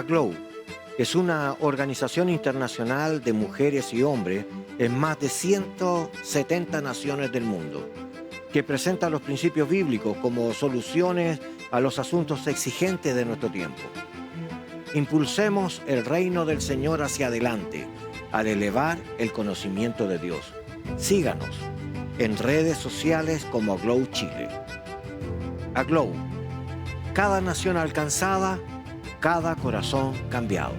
AGLOW, que es una organización internacional de mujeres y hombres en más de 170 naciones del mundo, que presenta los principios bíblicos como soluciones a los asuntos exigentes de nuestro tiempo. Impulsemos el reino del Señor hacia adelante al elevar el conocimiento de Dios. Síganos en redes sociales como AGLOW Chile. AGLOW, cada nación alcanzada, cada corazón cambiado.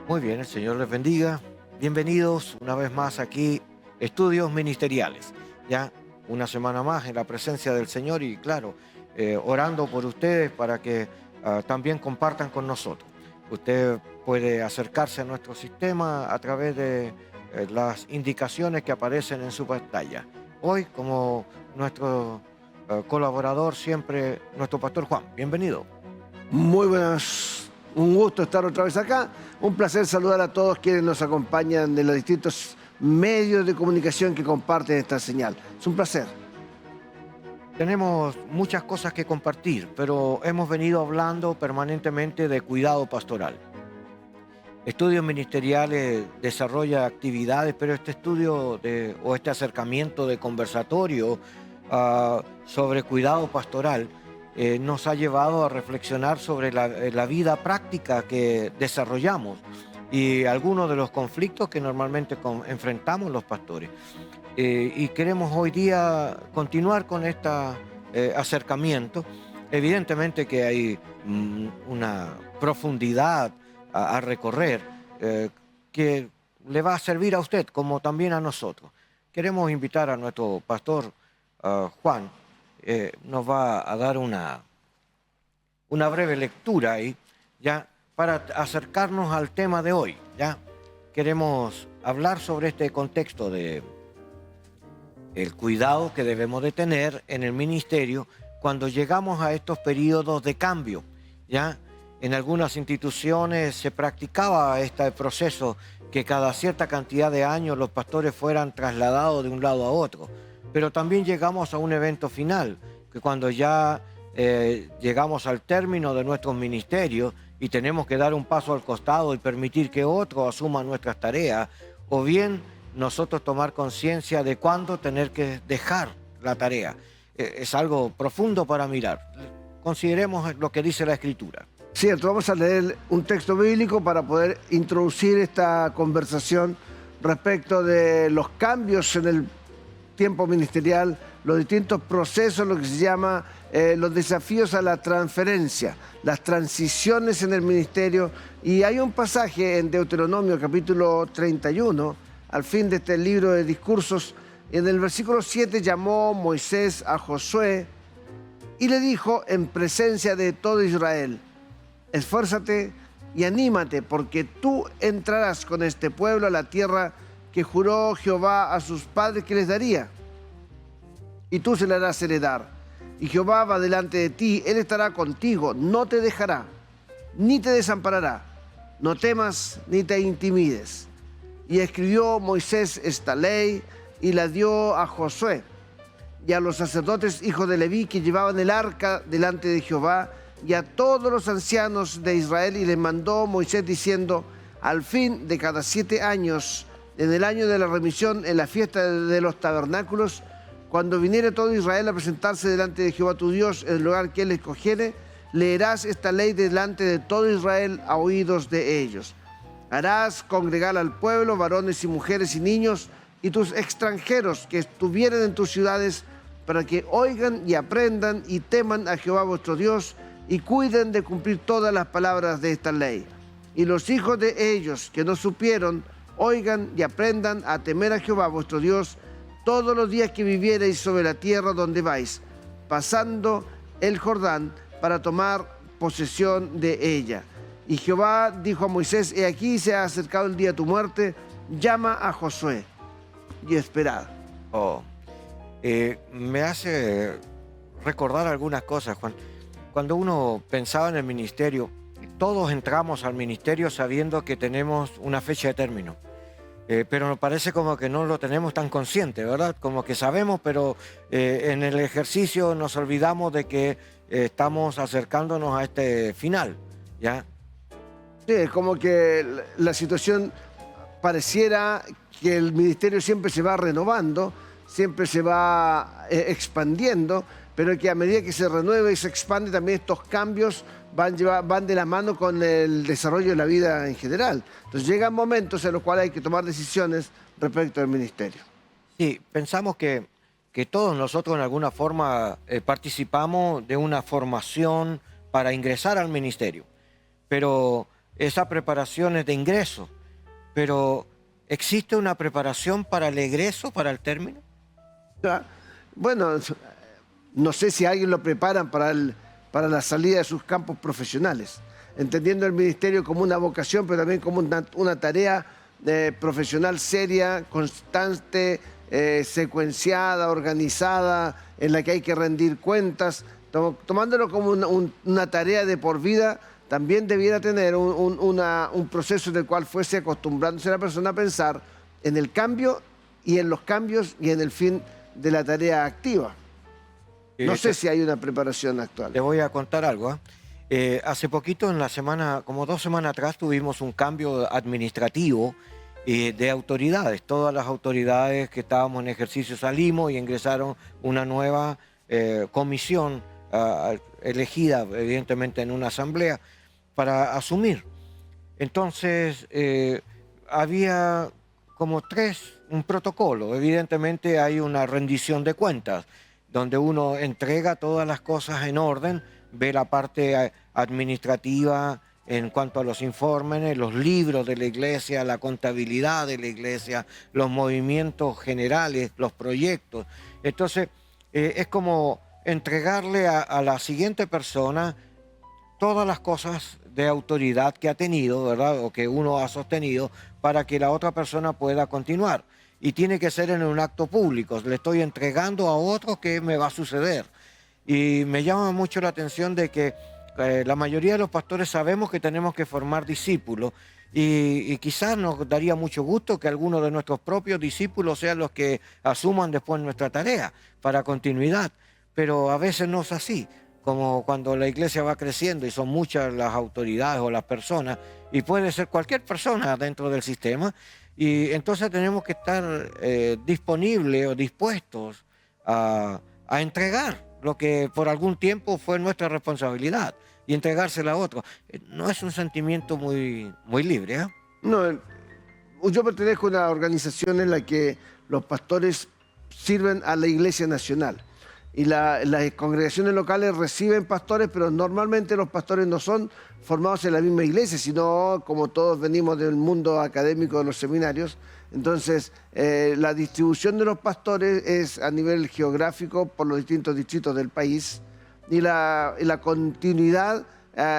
Muy bien, el Señor les bendiga. Bienvenidos una vez más aquí, Estudios Ministeriales. Ya una semana más en la presencia del Señor y claro, orando por ustedes para que también compartan con nosotros. Usted puede acercarse a nuestro sistema a través de las indicaciones que aparecen en su pantalla. Hoy, como nuestro colaborador siempre, nuestro pastor Juan. Bienvenido. Muy buenas, un gusto estar otra vez acá. Un placer saludar a todos quienes nos acompañan de los distintos medios de comunicación que comparten esta señal. Es un placer. Tenemos muchas cosas que compartir, pero hemos venido hablando permanentemente de cuidado pastoral. Estudios Ministeriales desarrolla actividades, pero este estudio o este acercamiento de conversatorio sobre cuidado pastoral nos ha llevado a reflexionar sobre la vida práctica que desarrollamos y algunos de los conflictos que normalmente enfrentamos los pastores. Y queremos hoy día continuar con este acercamiento. Evidentemente que hay una profundidad a recorrer que le va a servir a usted como también a nosotros. Queremos invitar a nuestro pastor Juan, nos va a dar una breve lectura ahí, ya para acercarnos al tema de hoy. Ya queremos hablar sobre este contexto de el cuidado que debemos de tener en el ministerio cuando llegamos a estos periodos de cambio. Ya en algunas instituciones se practicaba este proceso que cada cierta cantidad de años los pastores fueran trasladados de un lado a otro. Pero también llegamos a un evento final, que cuando ya llegamos al término de nuestros ministerios y tenemos que dar un paso al costado y permitir que otro asuma nuestras tareas, o bien nosotros tomar conciencia de cuándo tener que dejar la tarea. Es algo profundo para mirar. Consideremos lo que dice la Escritura. Cierto, vamos a leer un texto bíblico para poder introducir esta conversación respecto de los cambios en el tiempo ministerial, los distintos procesos, lo que se llama los desafíos a la transferencia, las transiciones en el ministerio. Y hay un pasaje en Deuteronomio capítulo 31, al fin de este libro de discursos, en el versículo 7 llamó Moisés a Josué y le dijo en presencia de todo Israel: esfuérzate y anímate, porque tú entrarás con este pueblo a la tierra que juró Jehová a sus padres que les daría, y tú se la harás heredar. Y Jehová va delante de ti, Él estará contigo, no te dejará, ni te desamparará. No temas ni te intimides. Y escribió Moisés esta ley y la dio a Josué y a los sacerdotes hijos de Leví que llevaban el arca delante de Jehová, y a todos los ancianos de Israel, y les mandó Moisés diciendo: al fin de cada 7 años, en el año de la remisión, en la fiesta de los tabernáculos, cuando viniere todo Israel a presentarse delante de Jehová tu Dios en el lugar que él escogiere, leerás esta ley delante de todo Israel a oídos de ellos. Harás congregar al pueblo, varones y mujeres y niños, y tus extranjeros que estuvieren en tus ciudades, para que oigan y aprendan y teman a Jehová vuestro Dios, y cuiden de cumplir todas las palabras de esta ley. Y los hijos de ellos que no supieron, oigan y aprendan a temer a Jehová vuestro Dios todos los días que viviereis sobre la tierra donde vais, pasando el Jordán para tomar posesión de ella. Y Jehová dijo a Moisés: he aquí se ha acercado el día de tu muerte, llama a Josué y esperad. Me hace recordar algunas cosas, Juan. Cuando uno pensaba en el ministerio, todos entramos al ministerio sabiendo que tenemos una fecha de término. pero nos parece como que no lo tenemos tan consciente, ¿verdad? Como que sabemos, pero en el ejercicio nos olvidamos de que estamos acercándonos a este final, ¿ya? Sí, es como que la situación pareciera que el ministerio siempre se va renovando, siempre se va expandiendo, pero que a medida que se renueva y se expande también estos cambios van de la mano con el desarrollo de la vida en general. Entonces llegan momentos en los cuales hay que tomar decisiones respecto al ministerio. Sí, pensamos que todos nosotros en alguna forma participamos de una formación para ingresar al ministerio, pero esa preparación es de ingreso, pero ¿existe una preparación para el egreso, para el término? Ya, bueno, no sé si a alguien lo preparan para la salida de sus campos profesionales, entendiendo el ministerio como una vocación, pero también como una tarea profesional seria, constante, secuenciada, organizada, en la que hay que rendir cuentas, tomándolo como una tarea de por vida. También debiera tener un proceso en el cual fuese acostumbrándose la persona a pensar en el cambio y en los cambios y en el fin de la tarea activa. No sé si hay una preparación actual. Le voy a contar algo, ¿eh? Hace poquito, en la semana, como 2 semanas atrás, tuvimos un cambio administrativo de autoridades. Todas las autoridades que estábamos en ejercicio salimos y ingresaron una nueva comisión elegida, evidentemente, en una asamblea para asumir. Entonces, había como un protocolo. Evidentemente hay una rendición de cuentas, donde uno entrega todas las cosas en orden, ve la parte administrativa en cuanto a los informes, los libros de la iglesia, la contabilidad de la iglesia, los movimientos generales, los proyectos. Entonces, es como entregarle a la siguiente persona todas las cosas de autoridad que ha tenido, ¿verdad? O que uno ha sostenido para que la otra persona pueda continuar. Y tiene que ser en un acto público. Le estoy entregando a otro que me va a suceder. Y me llama mucho la atención de que la mayoría de los pastores sabemos que tenemos que formar discípulos y quizás nos daría mucho gusto que algunos de nuestros propios discípulos sean los que asuman después nuestra tarea para continuidad. Pero a veces no es así, como cuando la iglesia va creciendo y son muchas las autoridades o las personas, y puede ser cualquier persona dentro del sistema, y entonces tenemos que estar disponibles o dispuestos a entregar lo que por algún tiempo fue nuestra responsabilidad y entregársela a otro. No es un sentimiento muy, muy libre, ¿eh? No, yo pertenezco a una organización en la que los pastores sirven a la Iglesia Nacional. Y las congregaciones locales reciben pastores, pero normalmente los pastores no son formados en la misma iglesia, sino como todos venimos del mundo académico de los seminarios. Entonces, la distribución de los pastores es a nivel geográfico por los distintos distritos del país, y la continuidad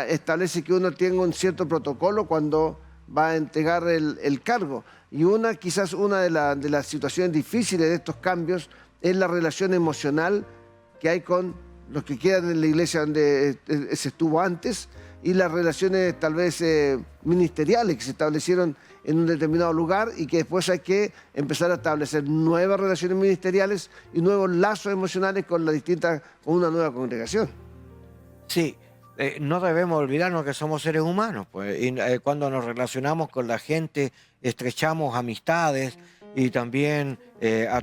establece que uno tenga un cierto protocolo cuando va a entregar el cargo. Y quizás una de las situaciones difíciles de estos cambios es la relación emocional que hay con los que quedan en la iglesia donde se estuvo antes, y las relaciones tal vez ministeriales que se establecieron en un determinado lugar, y que después hay que empezar a establecer nuevas relaciones ministeriales y nuevos lazos emocionales con una nueva congregación. Sí, no debemos olvidarnos que somos seres humanos, pues, y cuando nos relacionamos con la gente, estrechamos amistades y también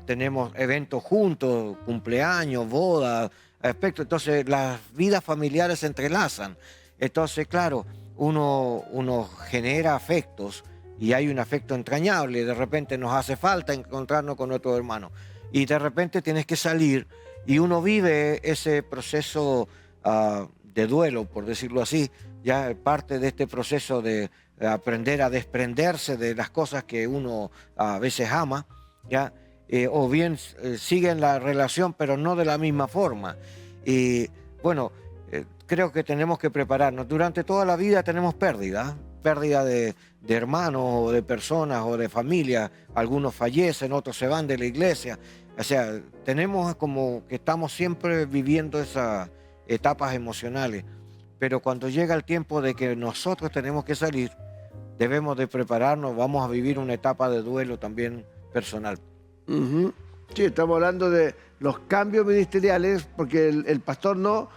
tenemos eventos juntos, cumpleaños, bodas, aspectos. Entonces las vidas familiares se entrelazan. Entonces, claro, uno genera afectos y hay un afecto entrañable. De repente nos hace falta encontrarnos con nuestro hermano y de repente tienes que salir y uno vive ese proceso de duelo, por decirlo así, ya parte de este proceso de aprender a desprenderse de las cosas que uno a veces ama, ¿ya? O bien siguen la relación, pero no de la misma forma. Y bueno, creo que tenemos que prepararnos. Durante toda la vida tenemos pérdida de hermanos o de personas o de familia. Algunos fallecen, otros se van de la iglesia. O sea, tenemos como que estamos siempre viviendo esas etapas emocionales. Pero cuando llega el tiempo de que nosotros tenemos que salir, debemos de prepararnos, vamos a vivir una etapa de duelo también personal. Ujú. Sí, estamos hablando de los cambios ministeriales, porque el pastor no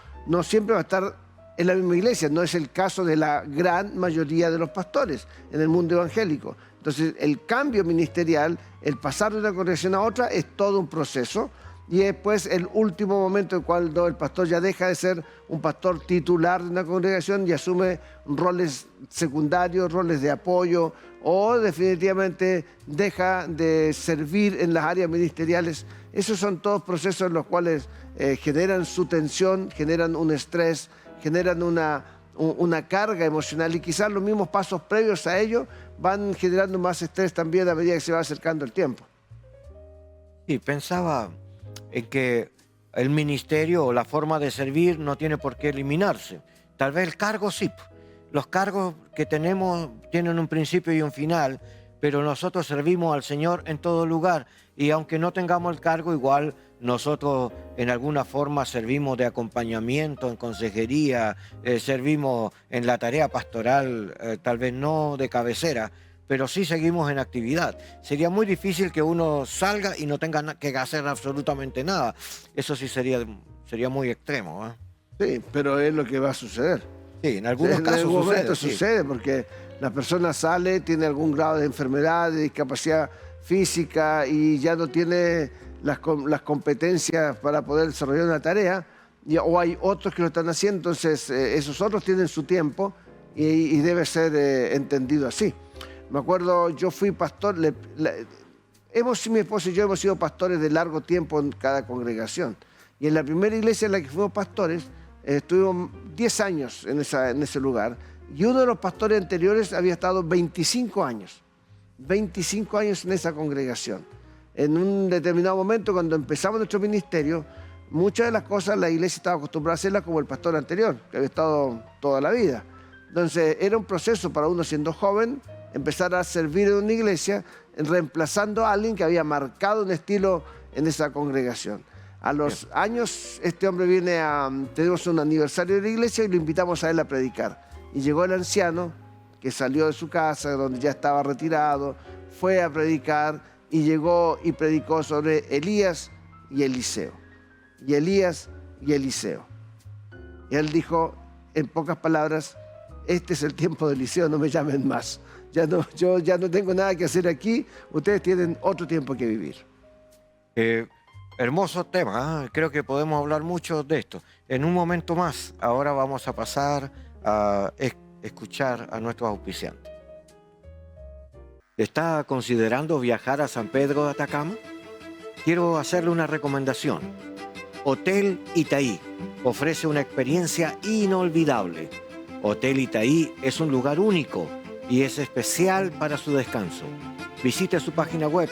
siempre va a estar en la misma iglesia. No es el caso de la gran mayoría de los pastores en el mundo evangélico. Entonces, el cambio ministerial, el pasar de una congregación a otra, es todo un proceso. Y es pues el último momento en cuando el pastor ya deja de ser un pastor titular de una congregación y asume roles secundarios, roles de apoyo, o definitivamente deja de servir en las áreas ministeriales. Esos son todos procesos en los cuales generan su tensión, generan un estrés, generan una carga emocional, y quizás los mismos pasos previos a ello van generando más estrés también a medida que se va acercando el tiempo. Sí, pensaba en que el ministerio o la forma de servir no tiene por qué eliminarse. Tal vez el cargo sí. Los cargos que tenemos tienen un principio y un final, pero nosotros servimos al Señor en todo lugar, y aunque no tengamos el cargo, igual nosotros en alguna forma servimos de acompañamiento, en consejería, servimos en la tarea pastoral, tal vez no de cabecera, pero sí seguimos en actividad. Sería muy difícil que uno salga y no tenga que hacer absolutamente nada. Eso sí sería muy extremo, ¿eh? Sí, pero es lo que va a suceder. Sí, en algunos casos algún momento sucede, sucede, porque la persona sale, tiene algún grado de enfermedad, de discapacidad física, y ya no tiene las competencias para poder desarrollar una tarea, o hay otros que lo están haciendo. Entonces esos otros tienen su tiempo y debe ser entendido así. Me acuerdo, yo fui pastor, mi esposa y yo hemos sido pastores de largo tiempo en cada congregación. Y en la primera iglesia en la que fuimos pastores, estuvimos 10 años en ese lugar. Y uno de los pastores anteriores había estado 25 años. 25 años en esa congregación. En un determinado momento, cuando empezamos nuestro ministerio, muchas de las cosas la iglesia estaba acostumbrada a hacerlas como el pastor anterior, que había estado toda la vida. Entonces era un proceso para uno, siendo joven, empezar a servir en una iglesia, reemplazando a alguien que había marcado un estilo en esa congregación. A los años, este hombre tenemos un aniversario de la iglesia y lo invitamos a él a predicar. Y llegó el anciano, que salió de su casa, donde ya estaba retirado, fue a predicar, y llegó y predicó sobre Elías y Eliseo. Y Elías y Eliseo. Y él dijo, en pocas palabras, este es el tiempo de Eliseo, no me llamen más. Yo ya no tengo nada que hacer aquí, ustedes tienen otro tiempo que vivir. Hermoso tema, ¿eh? Creo que podemos hablar mucho de esto. En un momento más, ahora vamos a pasar a escuchar a nuestros auspiciantes. ¿Está considerando viajar a San Pedro de Atacama? Quiero hacerle una recomendación. Hotel Itaí ofrece una experiencia inolvidable. Hotel Itaí es un lugar único y es especial para su descanso. Visite su página web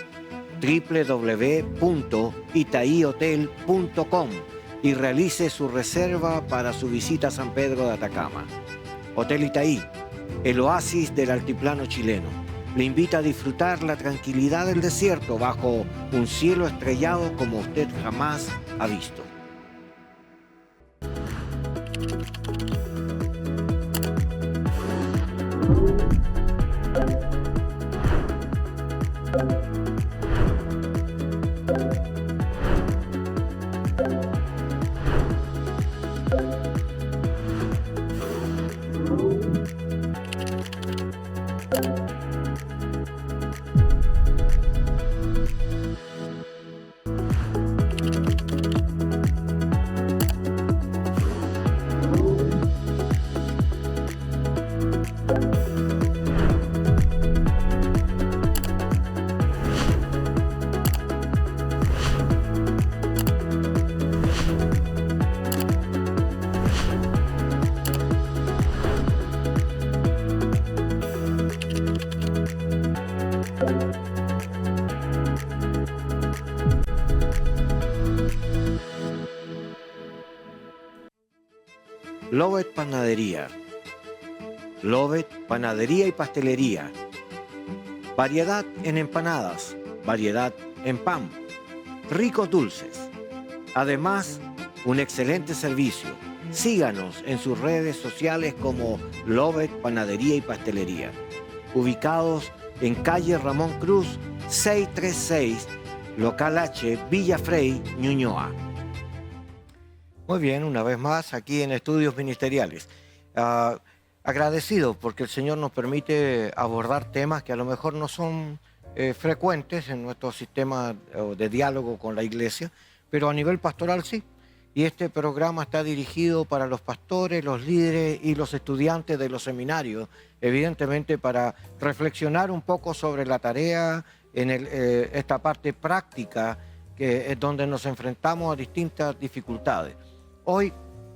www.itaihotel.com y realice su reserva para su visita a San Pedro de Atacama. Hotel Itaí, el oasis del altiplano chileno, le invita a disfrutar la tranquilidad del desierto bajo un cielo estrellado como usted jamás ha visto. Lovet Panadería. Lovet Panadería y Pastelería. Variedad en empanadas, variedad en pan, ricos dulces. Además, un excelente servicio. Síganos en sus redes sociales como Lovet Panadería y Pastelería. ubicados en calle Ramón Cruz 636, local H, Villa Frey, Ñuñoa. Muy bien, una vez más aquí en Estudios Ministeriales. Agradecido porque el Señor nos permite abordar temas que a lo mejor no son frecuentes en nuestro sistema de diálogo con la iglesia, pero a nivel pastoral sí. Y este programa está dirigido para los pastores, los líderes y los estudiantes de los seminarios, evidentemente para reflexionar un poco sobre la tarea en esta parte práctica que es donde nos enfrentamos a distintas dificultades. Hoy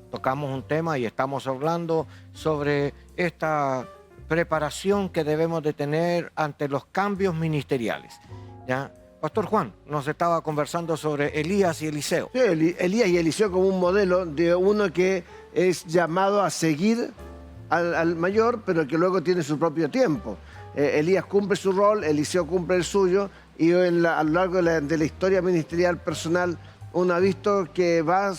tocamos un tema y estamos hablando sobre esta preparación que debemos de tener ante los cambios ministeriales, ¿ya? Pastor Juan nos estaba conversando sobre Elías y Eliseo. Sí, Elías y Eliseo como un modelo de uno que es llamado a seguir al mayor, pero que luego tiene su propio tiempo. Elías cumple su rol, Eliseo cumple el suyo, y a lo largo de la historia ministerial personal uno ha visto que va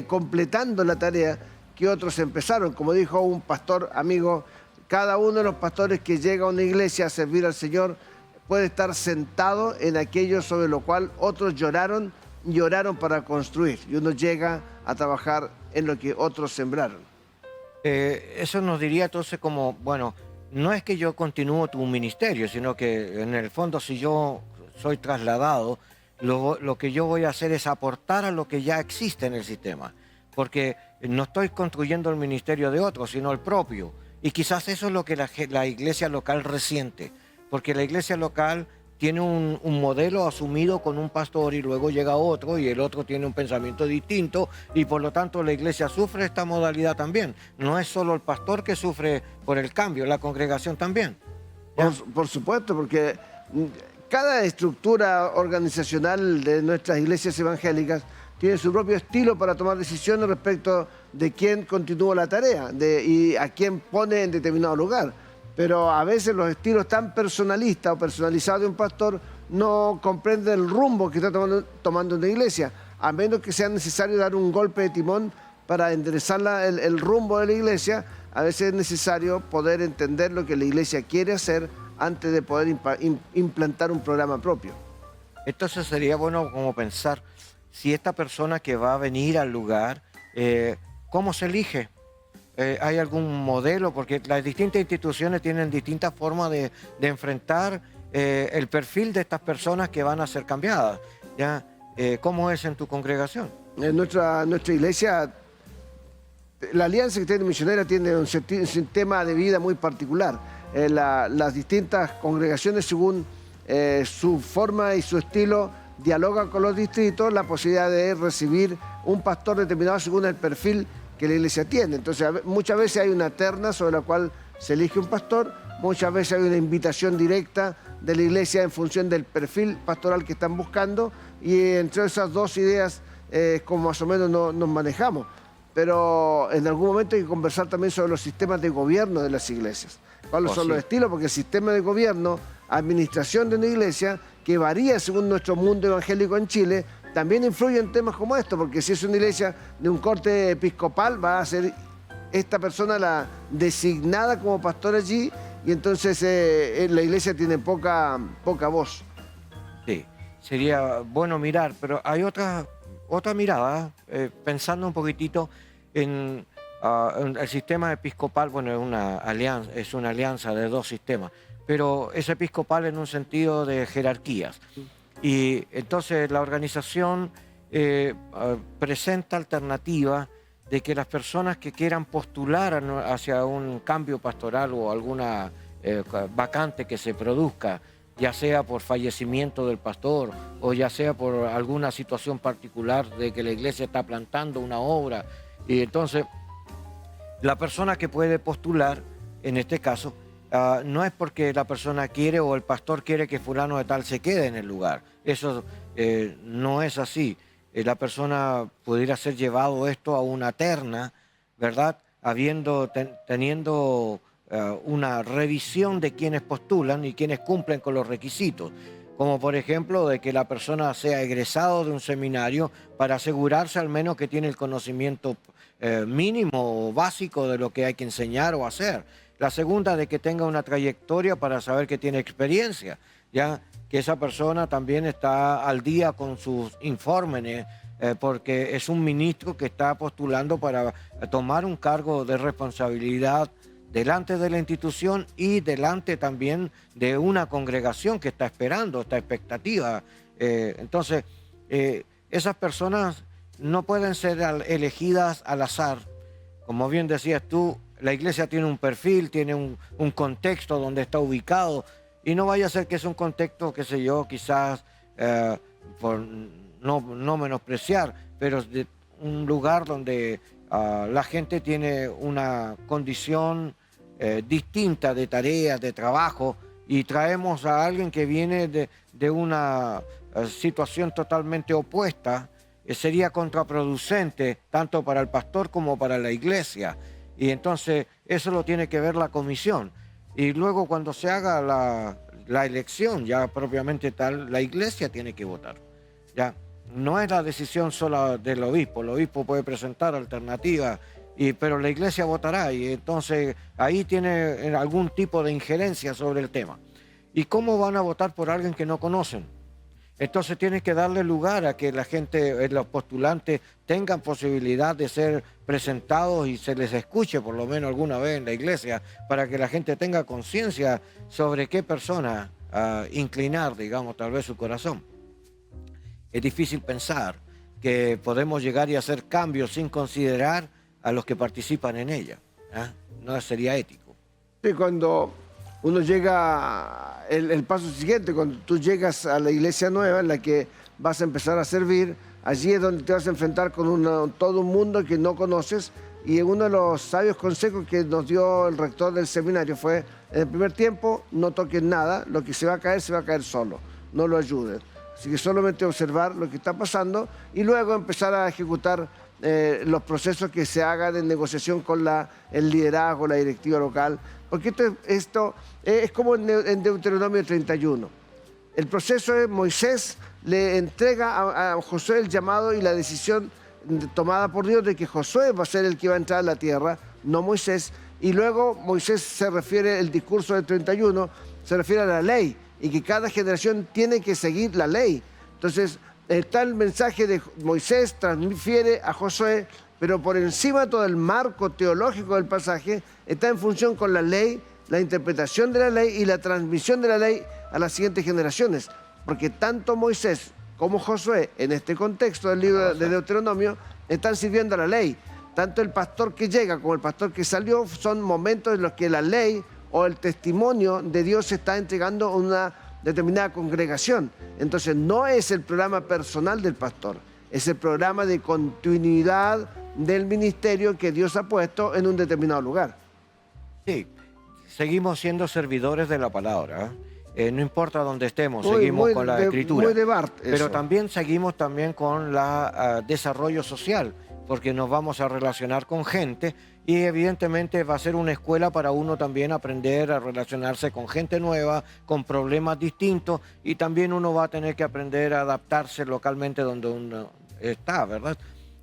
completando la tarea que otros empezaron. Como dijo un pastor amigo, cada uno de los pastores que llega a una iglesia a servir al Señor puede estar sentado en aquello sobre lo cual otros lloraron para construir. Y uno llega a trabajar en lo que otros sembraron. Eso nos diría entonces como, bueno, no es que yo continúo tu ministerio, sino que en el fondo si yo soy trasladado, lo que yo voy a hacer es aportar a lo que ya existe en el sistema. Porque no estoy construyendo el ministerio de otro, sino el propio. Y quizás eso es lo que la iglesia local resiente. Porque la iglesia local tiene un modelo asumido con un pastor y luego llega otro y el otro tiene un pensamiento distinto y por lo tanto la iglesia sufre esta modalidad también. No es solo el pastor que sufre por el cambio, la congregación también. Por supuesto, porque cada estructura organizacional de nuestras iglesias evangélicas tiene su propio estilo para tomar decisiones respecto de quién continúa la tarea y a quién pone en determinado lugar. Pero a veces los estilos tan personalistas o personalizados de un pastor no comprenden el rumbo que está tomando una iglesia, a menos que sea necesario dar un golpe de timón para enderezar el rumbo de la iglesia. A veces es necesario poder entender lo que la iglesia quiere hacer antes de poder implantar un programa propio. Entonces sería bueno como pensar, si esta persona que va a venir al lugar, ¿cómo se elige? ¿Hay algún modelo? Porque las distintas instituciones tienen distintas formas de enfrentar el perfil de estas personas que van a ser cambiadas, ¿ya? ¿Cómo es en tu congregación? En nuestra iglesia, la Alianza Cristiana Misionera tiene un sistema de vida muy particular. Las distintas congregaciones, según su forma y su estilo, dialogan con los distritos la posibilidad de recibir un pastor determinado según el perfil que la iglesia tiene. Entonces, muchas veces hay una terna sobre la cual se elige un pastor, muchas veces hay una invitación directa de la iglesia en función del perfil pastoral que están buscando, y entre esas dos ideas como más o menos nos manejamos. Pero en algún momento hay que conversar también sobre los sistemas de gobierno de las iglesias. ¿Cuáles son los estilos? Porque el sistema de gobierno, administración de una iglesia, que varía según nuestro mundo evangélico en Chile, también influye en temas como esto, porque si es una iglesia de un corte episcopal, va a ser esta persona la designada como pastor allí, y entonces la iglesia tiene poca voz. Sí, sería bueno mirar, pero hay otra mirada, pensando un poquitito en el sistema episcopal. Bueno, es una alianza de dos sistemas, pero es episcopal en un sentido de jerarquías. Y entonces la organización presenta alternativas de que las personas que quieran postular hacia un cambio pastoral o alguna vacante que se produzca, ya sea por fallecimiento del pastor o ya sea por alguna situación particular de que la iglesia está plantando una obra, y entonces la persona que puede postular, en este caso, no es porque la persona quiere o el pastor quiere que fulano de tal se quede en el lugar. Eso no es así. La persona pudiera ser llevado esto a una terna, ¿verdad? Teniendo una revisión de quienes postulan y quienes cumplen con los requisitos. Como por ejemplo de que la persona sea egresado de un seminario para asegurarse al menos que tiene el conocimiento mínimo o básico de lo que hay que enseñar o hacer. La segunda, de que tenga una trayectoria para saber que tiene experiencia, ya que esa persona también está al día con sus informes, porque es un ministro que está postulando para tomar un cargo de responsabilidad delante de la institución y delante también de una congregación que está esperando, esta expectativa. Entonces, esas personas no pueden ser elegidas al azar. Como bien decías tú, la iglesia tiene un perfil, tiene un contexto donde está ubicado, y no vaya a ser que es un contexto, qué sé yo, quizás por no menospreciar, pero de un lugar donde la gente tiene una condición distinta de tareas, de trabajo, y traemos a alguien que viene de una situación totalmente opuesta, sería contraproducente tanto para el pastor como para la iglesia. Y entonces eso lo tiene que ver la comisión. Y luego cuando se haga la elección ya propiamente tal, la iglesia tiene que votar. Ya no es la decisión sola del obispo. El obispo puede presentar alternativas, pero la iglesia votará, y entonces ahí tiene algún tipo de injerencia sobre el tema. ¿Y cómo van a votar por alguien que no conocen? Entonces tiene que darle lugar a que la gente, los postulantes, tengan posibilidad de ser presentados y se les escuche por lo menos alguna vez en la iglesia, para que la gente tenga conciencia sobre qué persona inclinar, digamos, tal vez su corazón. Es difícil pensar que podemos llegar y hacer cambios sin considerar a los que participan en ella. No sería ético. Sí, cuando uno llega, el paso siguiente, cuando tú llegas a la iglesia nueva en la que vas a empezar a servir, allí es donde te vas a enfrentar con todo un mundo que no conoces, y uno de los sabios consejos que nos dio el rector del seminario fue: en el primer tiempo no toquen nada, lo que se va a caer solo, no lo ayuden. Así que solamente observar lo que está pasando y luego empezar a ejecutar los procesos que se hagan en negociación con el liderazgo, la directiva local. Porque esto es como en Deuteronomio 31. El proceso es: Moisés le entrega a Josué el llamado y la decisión tomada por Dios de que Josué va a ser el que va a entrar a la tierra, no Moisés. Y luego Moisés se refiere, el discurso del 31, se refiere a la ley y que cada generación tiene que seguir la ley. Entonces, está el mensaje de Moisés, transfiere a Josué, pero por encima de todo el marco teológico del pasaje está en función con la ley, la interpretación de la ley y la transmisión de la ley a las siguientes generaciones. Porque tanto Moisés como Josué, en este contexto del libro de Deuteronomio, están sirviendo a la ley. Tanto el pastor que llega como el pastor que salió son momentos en los que la ley o el testimonio de Dios se está entregando a una determinada congregación. Entonces no es el programa personal del pastor, es el programa de continuidad del ministerio que Dios ha puesto en un determinado lugar. Sí, seguimos siendo servidores de la palabra. No importa dónde estemos, seguimos con la escritura. Muy de Bart, eso. Pero también seguimos con el desarrollo social, porque nos vamos a relacionar con gente y evidentemente va a ser una escuela para uno también aprender a relacionarse con gente nueva, con problemas distintos, y también uno va a tener que aprender a adaptarse localmente donde uno está, ¿verdad?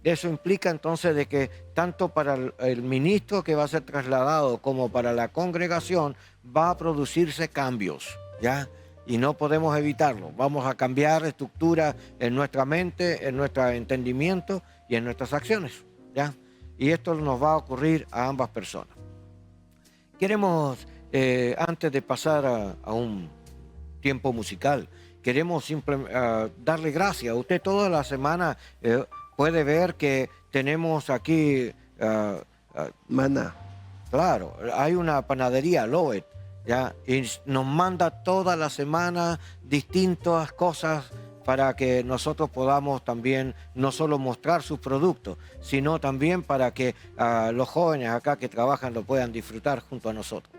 Eso implica entonces de que tanto para el ministro que va a ser trasladado como para la congregación va a producirse cambios, ¿ya? Y no podemos evitarlo. Vamos a cambiar estructura en nuestra mente, en nuestro entendimiento y en nuestras acciones, ¿ya? Y esto nos va a ocurrir a ambas personas. Queremos, antes de pasar a un tiempo musical, queremos simplemente darle gracias. Usted toda la semana puede ver que tenemos aquí... Maná. Claro, hay una panadería, Loet, ¿ya? Y nos manda toda la semana distintas cosas para que nosotros podamos también no solo mostrar sus productos, sino también para que los jóvenes acá que trabajan lo puedan disfrutar junto a nosotros.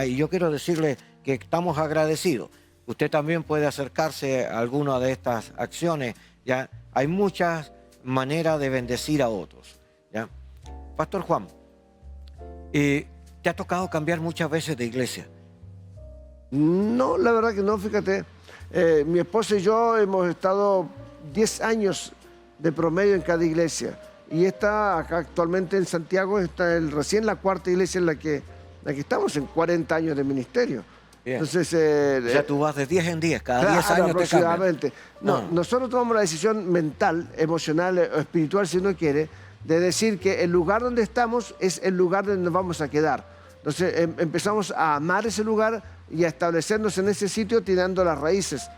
Y yo quiero decirle que estamos agradecidos. Usted también puede acercarse a alguna de estas acciones, ¿ya? Hay muchas maneras de bendecir a otros, ¿ya? Pastor Juan, te ha tocado cambiar muchas veces de iglesia. No, la verdad que no, fíjate. Mi esposa y yo hemos estado 10 años de promedio en cada iglesia. Y esta acá actualmente en Santiago está recién la cuarta iglesia en la que Aquí estamos en 40 años de ministerio. Bien. Entonces, O sea, tú vas de 10 en 10, cada 10 claro, años te cambian. aproximadamente. No, Ah. nosotros tomamos la decisión mental, emocional o espiritual, si uno quiere, de decir que el lugar donde estamos es el lugar donde nos vamos a quedar. Entonces empezamos a amar ese lugar y a establecernos en ese sitio tirando las raíces.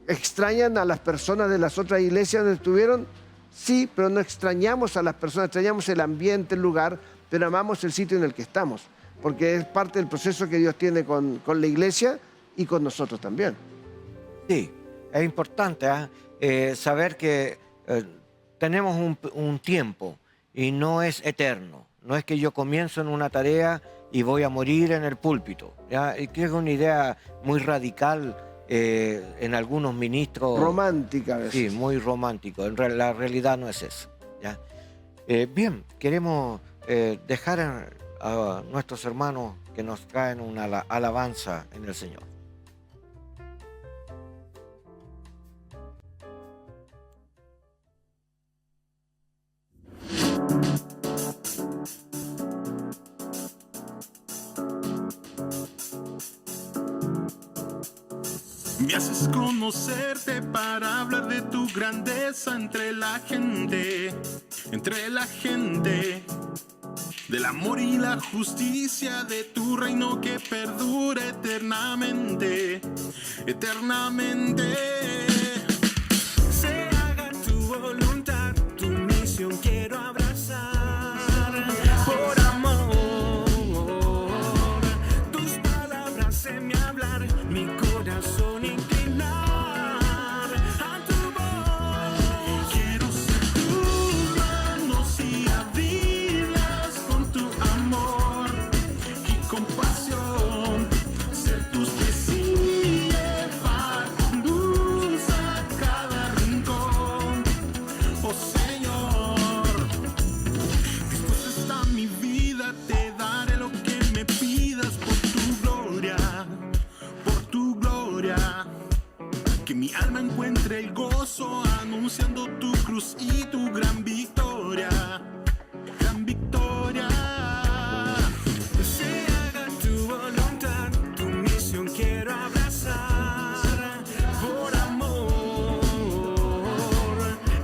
¿Extrañan a las personas de las otras iglesias donde estuvieron? Sí, pero no extrañamos a las personas, extrañamos el ambiente, el lugar, pero amamos el sitio en el que estamos, porque es parte del proceso que Dios tiene con la iglesia y con nosotros también. Sí, es importante saber que tenemos un tiempo y no es eterno. No es que yo comienzo en una tarea y voy a morir en el púlpito, ¿ya? Y creo que es una idea muy radical en algunos ministros. Romántica a veces. Sí, muy romántico. La realidad no es esa, ¿ya? Bien, queremos dejar a nuestros hermanos que nos traen una alabanza en el Señor. Me haces conocerte para hablar de tu grandeza entre la gente, del amor y la justicia de tu reino que perdura eternamente, eternamente. Se haga tu voluntad, tu misión quiero abrazar por amor. Tus palabras se me hablar, mi corazón inclinar a tu voz. Quiero ser tus manos y abrirlas con tu amor y compasión. Ser tus pies y llevar luz a cada rincón. Oh Señor, dispuesta está mi vida, te daré lo que me pidas por tu gloria. Que mi alma encuentre el gozo anunciando tu cruz y tu gran victoria, gran victoria. Se haga tu voluntad, tu misión quiero abrazar por amor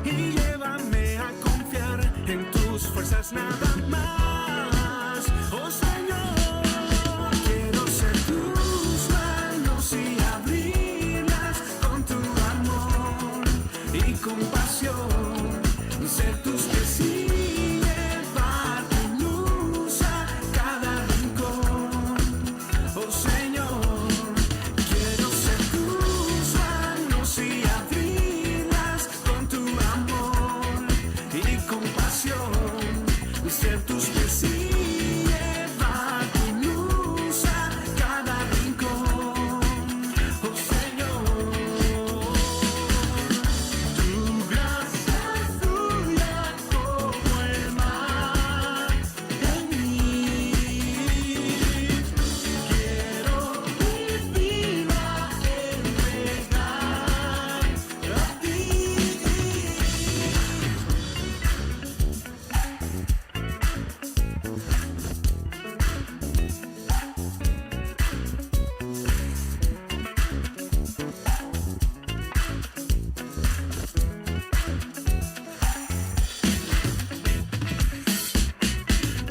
y llévame a confiar en tus fuerzas nada más. Oh Señor, quiero ser tus manos y abrirlas con tu amor y compasión, ser tus pies y llevar tu luz a cada rincón. Oh Señor, quiero ser tus manos y abrirlas con tu amor y compasión, ser tus pies y llevar tu luz a cada rincón. Oh Señor, tu gracia fluya como el mar en mí. Quiero mi vida entregar a ti.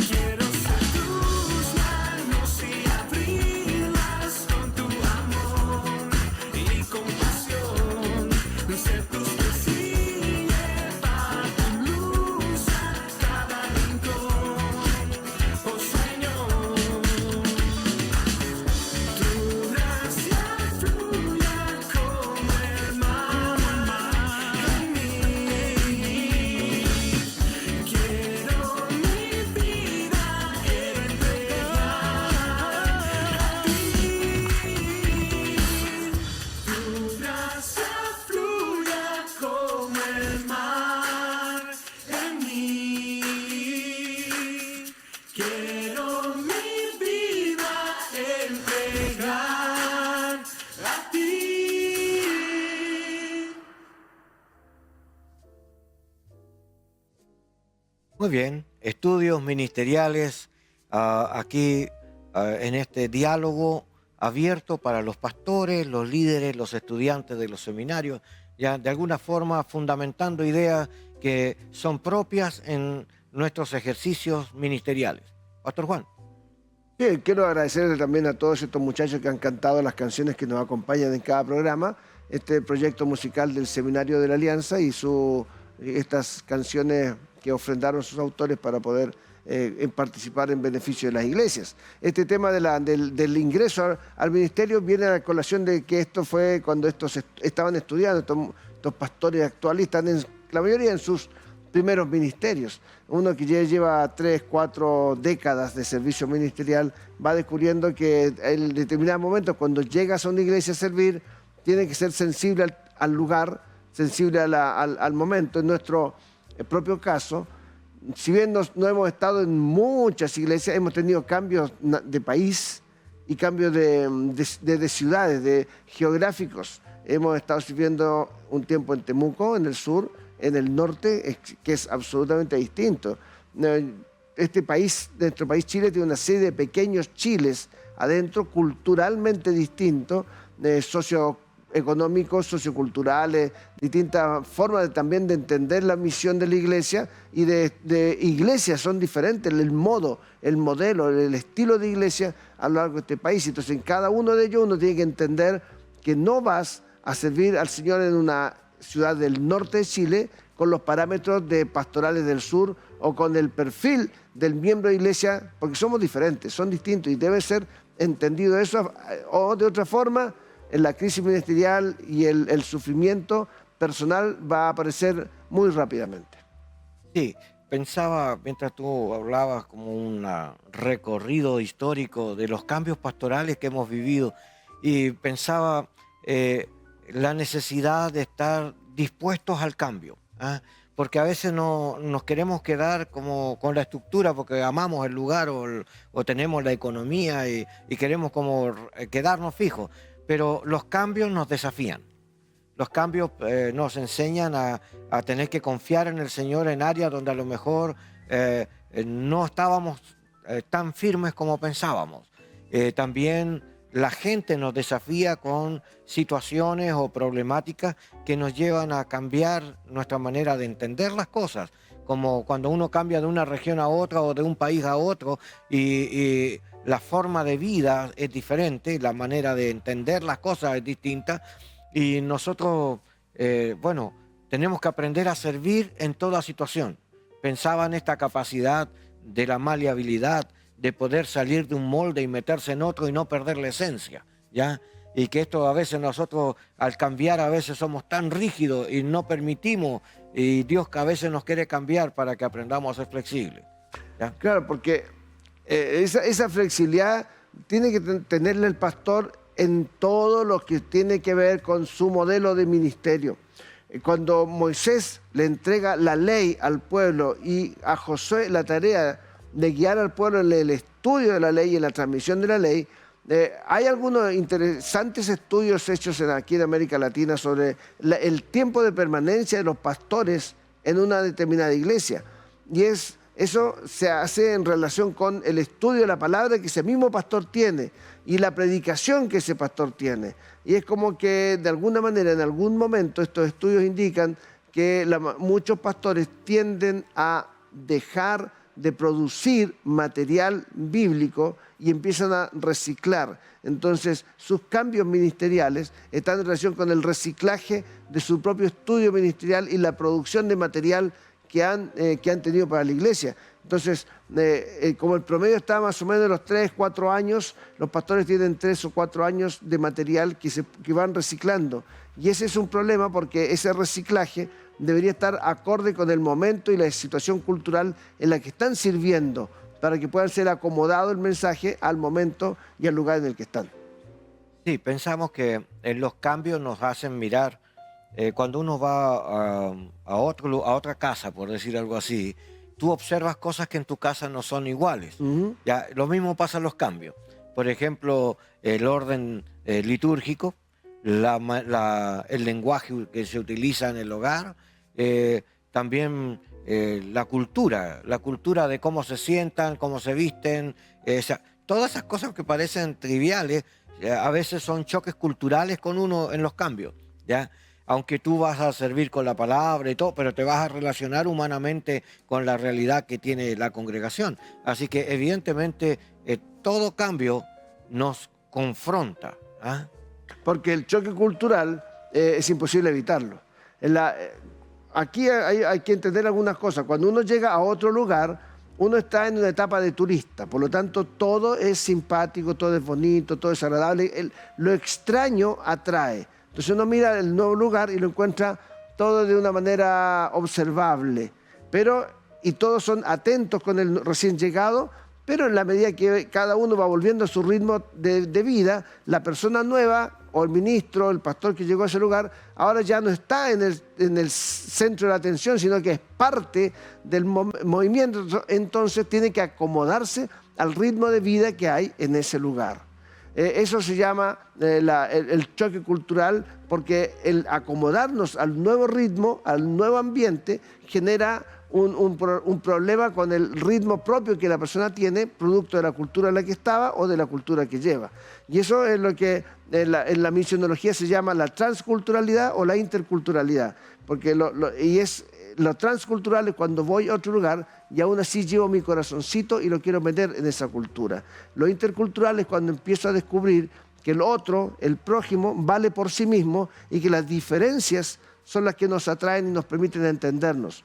Quiero ser tus manos y abrirlas con tu amor y compasión, ser tus pies y llevar tu luz a cada rincón. Oh Señor, tu gracia fluya como el mar en mí. Quiero mi vida entregar a ti. Tu gracia fluya como el mar en mí. Quiero mi vida entregar a ti. Muy bien, estudios ministeriales aquí en este diálogo abierto para los pastores, los líderes, los estudiantes de los seminarios, ya de alguna forma fundamentando ideas que son propias en nuestros ejercicios ministeriales. Pastor Juan. Sí, quiero agradecerle también a todos estos muchachos que han cantado las canciones que nos acompañan en cada programa, este proyecto musical del Seminario de la Alianza y estas canciones que ofrendaron sus autores para poder participar en beneficio de las iglesias. Este tema del ingreso al ministerio viene a la colación de que esto fue cuando estos estaban estudiando, estos pastores actuales están la mayoría en sus primeros ministerios. Uno que ya lleva 3, 4 décadas de servicio ministerial va descubriendo que en determinados momentos cuando llegas a una iglesia a servir, tiene que ser sensible al lugar, sensible al momento. En nuestro propio caso, si bien no hemos estado en muchas iglesias, hemos tenido cambios de país y cambios de ciudades, geográficos. Hemos estado sirviendo un tiempo en Temuco, en el sur, en el norte, que es absolutamente distinto. Este país, nuestro país Chile, tiene una serie de pequeños Chiles adentro, culturalmente distintos, socioeconómicos, socioculturales, distintas formas también de entender la misión de la iglesia y de iglesias son diferentes, el modo, el modelo, el estilo de iglesia a lo largo de este país. Entonces en cada uno de ellos uno tiene que entender que no vas a servir al Señor en una ciudad del norte de Chile con los parámetros de pastorales del sur o con el perfil del miembro de iglesia, porque somos diferentes, son distintos y debe ser entendido eso, o de otra forma en la crisis ministerial y el sufrimiento personal va a aparecer muy rápidamente. Sí, pensaba mientras tú hablabas como un recorrido histórico de los cambios pastorales que hemos vivido y pensaba la necesidad de estar dispuestos al cambio, ¿ah? Porque a veces nos queremos quedar como con la estructura porque amamos el lugar o tenemos la economía y queremos como quedarnos fijos, pero los cambios nos desafían. Los cambios nos enseñan a tener que confiar en el Señor en áreas donde a lo mejor no estábamos tan firmes como pensábamos. También la gente nos desafía con situaciones o problemáticas que nos llevan a cambiar nuestra manera de entender las cosas, como cuando uno cambia de una región a otra o de un país a otro y la forma de vida es diferente, la manera de entender las cosas es distinta y nosotros, bueno, tenemos que aprender a servir en toda situación. Pensaba en esta capacidad de la maleabilidad, de poder salir de un molde y meterse en otro y no perder la esencia, ¿ya? Y que esto a veces nosotros al cambiar a veces somos tan rígidos y no permitimos, y Dios que a veces nos quiere cambiar para que aprendamos a ser flexibles, ¿ya? Claro, porque esa flexibilidad tiene que tenerle el pastor en todo lo que tiene que ver con su modelo de ministerio. Cuando Moisés le entrega la ley al pueblo y a Josué la tarea de guiar al pueblo en el estudio de la ley y en la transmisión de la ley, hay algunos interesantes estudios hechos aquí en América Latina sobre el tiempo de permanencia de los pastores en una determinada iglesia. Y eso se hace en relación con el estudio de la palabra que ese mismo pastor tiene y la predicación que ese pastor tiene. Y es como que de alguna manera, en algún momento, estos estudios indican que muchos pastores tienden a dejar de producir material bíblico y empiezan a reciclar. Entonces, sus cambios ministeriales están en relación con el reciclaje de su propio estudio ministerial y la producción de material que han tenido para la iglesia. Entonces, como el promedio está más o menos de los 3, 4 años, los pastores tienen 3 o 4 años de material que van reciclando. Y ese es un problema porque ese reciclaje debería estar acorde con el momento y la situación cultural en la que están sirviendo para que puedan ser acomodado el mensaje al momento y al lugar en el que están. Sí, pensamos que los cambios nos hacen mirar, cuando uno va a otra casa, por decir algo así, tú observas cosas que en tu casa no son iguales. Ya, lo mismo pasa en los cambios. Por ejemplo, el orden litúrgico, el lenguaje que se utiliza en el hogar, también la cultura de cómo se sientan, cómo se visten, todas esas cosas que parecen triviales, a veces son choques culturales con uno en los cambios, ¿ya? Aunque tú vas a servir con la palabra y todo, pero te vas a relacionar humanamente con la realidad que tiene la congregación. Así que evidentemente todo cambio nos confronta. ¿Ah? Porque el choque cultural es imposible evitarlo. Aquí hay que entender algunas cosas. Cuando uno llega a otro lugar, uno está en una etapa de turista. Por lo tanto, todo es simpático, todo es bonito, todo es agradable. Lo extraño atrae. Entonces uno mira el nuevo lugar y lo encuentra todo de una manera observable. Y todos son atentos con el recién llegado, pero en la medida que cada uno va volviendo a su ritmo de vida, la persona nueva o el ministro, el pastor que llegó a ese lugar, ahora ya no está en el centro de la atención, sino que es parte del movimiento. Entonces tiene que acomodarse al ritmo de vida que hay en ese lugar. Eso se llama el choque cultural, porque el acomodarnos al nuevo ritmo, al nuevo ambiente, genera un problema con el ritmo propio que la persona tiene, producto de la cultura en la que estaba o de la cultura que lleva. Y eso es lo que en la misionología se llama la transculturalidad o la interculturalidad. Porque lo transcultural es cuando voy a otro lugar y aún así llevo mi corazoncito y lo quiero meter en esa cultura. Lo intercultural es cuando empiezo a descubrir que el otro, el prójimo, vale por sí mismo y que las diferencias son las que nos atraen y nos permiten entendernos.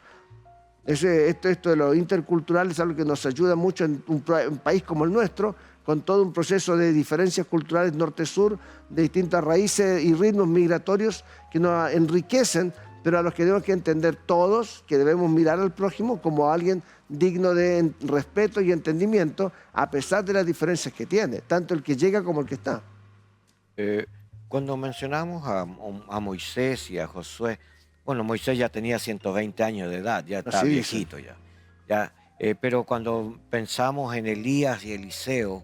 Esto de lo intercultural es algo que nos ayuda mucho en un país como el nuestro, con todo un proceso de diferencias culturales norte-sur, de distintas raíces y ritmos migratorios que nos enriquecen, pero a los que tenemos que entender todos, que debemos mirar al prójimo como a alguien digno de respeto y entendimiento, a pesar de las diferencias que tiene, tanto el que llega como el que está. Cuando mencionamos a Moisés y a Josué, bueno, Moisés ya tenía 120 años de edad, ya está viejito ya. Pero cuando pensamos en Elías y Eliseo,